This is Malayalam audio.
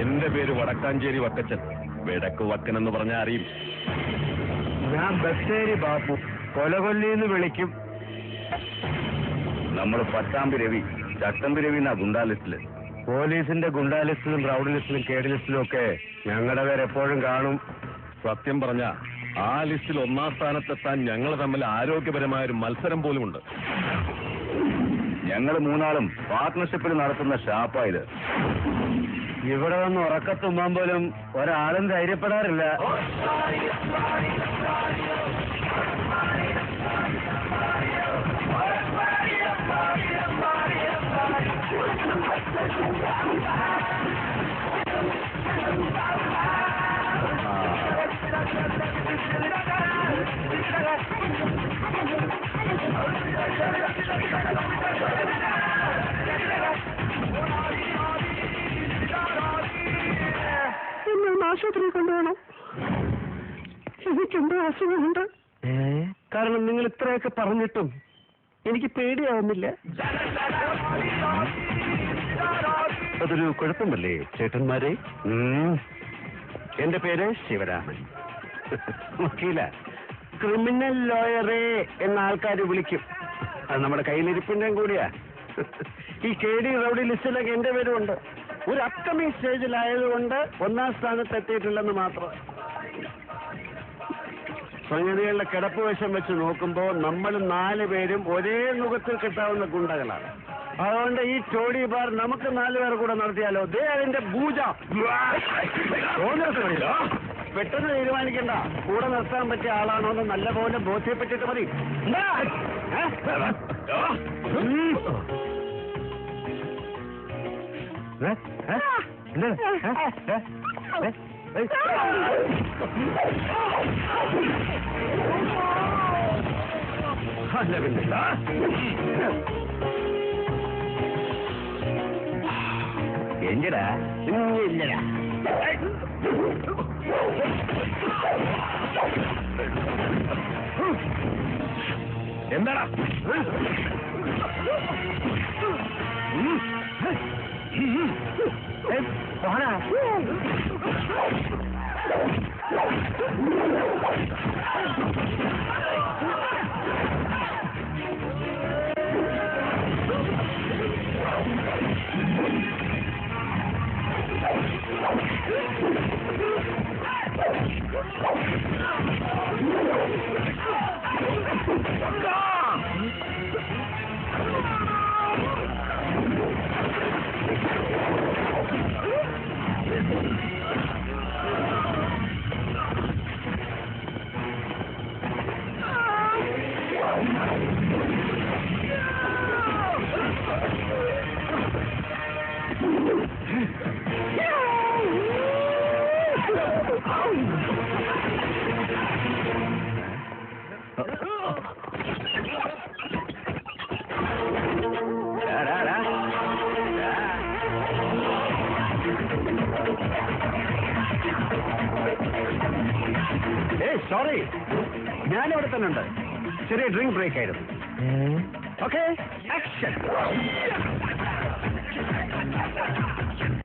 എന്റെ പേര് വടക്കാഞ്ചേരി വക്കച്ചൻ. വെടക്ക് വക്കൻ എന്ന് പറഞ്ഞാൽ അറിയും. ഞാൻ ബത്തേരി ബാപ്പു, കൊലകൊല്ലിന്ന് വിളിക്കും. നമ്മൾ പട്ടാമ്പി രവി, ചട്ടമ്പി രവി എന്നാ ഗുണ്ടാ ലിസ്റ്റില്. പോലീസിന്റെ ഗുണ്ടാ ലിസ്റ്റിലും റൗഡ് ലിസ്റ്റിലും കേഡ് ലിസ്റ്റിലും ഒക്കെ ഞങ്ങളുടെ പേര് എപ്പോഴും കാണും. സത്യം പറഞ്ഞ ആ ലിസ്റ്റിൽ ഒന്നാം സ്ഥാനത്തെത്താൻ ഞങ്ങൾ തമ്മിൽ ആരോഗ്യപരമായ ഒരു മത്സരം പോലുമുണ്ട്. ഞങ്ങൾ മൂന്നാളും പാർട്ട്ണർഷിപ്പിൽ നടത്തുന്ന ഷാപ്പായത്. ഇവിടെ വന്ന് ഉറക്കത്തുമ്പാൻ പോലും ഒരാളും ധൈര്യപ്പെടാറില്ല. ആശുപത്രിയിൽ കൊണ്ടുപോകണം. എനിക്കെന്തോ അസുഖമുണ്ട്. കാരണം നിങ്ങൾ ഇത്രയൊക്കെ പറഞ്ഞിട്ടും എനിക്ക് പേടിയാവുന്നില്ല. അതൊരു കുഴപ്പമല്ലേ ചേട്ടന്മാരെ? എന്റെ പേര് ശിവരാമൻ. വക്കീല, ക്രിമിനൽ ലോയറേ എന്ന ആൾക്കാർ വിളിക്കും. അത് നമ്മുടെ കയ്യിലിരിപ്പിന്റെയും കൂടിയാ. ഈ കേഡി റൗഡി ലിസ്റ്റിലൊക്കെ എന്റെ പേരുമുണ്ട്. ഒരു അപ്കമിങ് സ്റ്റേജിലായതുകൊണ്ട് ഒന്നാം സ്ഥാനത്ത് എത്തിയിട്ടില്ലെന്ന് മാത്രം. സംഗതികളുടെ കിടപ്പ് വശം വെച്ച് നോക്കുമ്പോൾ നമ്മൾ 4 പേരും ഒരേ മുഖത്തിൽ കിട്ടാവുന്ന ഗുണ്ടകളാണ്. അതുകൊണ്ട് ഈ ചോടി ബാർ നമുക്ക് 4 പേർ കൂടെ നടത്തിയാലോ? ദേ അതിന്റെ പൂജ. പെട്ടെന്ന് തീരുമാനിക്കണ്ട. കൂടെ നിർത്താൻ പറ്റിയ ആളാണോ എന്ന് നല്ലപോലെ ബോധ്യപ്പെട്ടിട്ട് മതി. എന്റെടാ ഇല്ലടാ. എന്താടാ? സോറി, ഞാനിവിടെ തന്നെ ഉണ്ട്. ചെറിയ ഡ്രിങ്ക് ബ്രേക്ക് ആയിരുന്നു. Okay, action.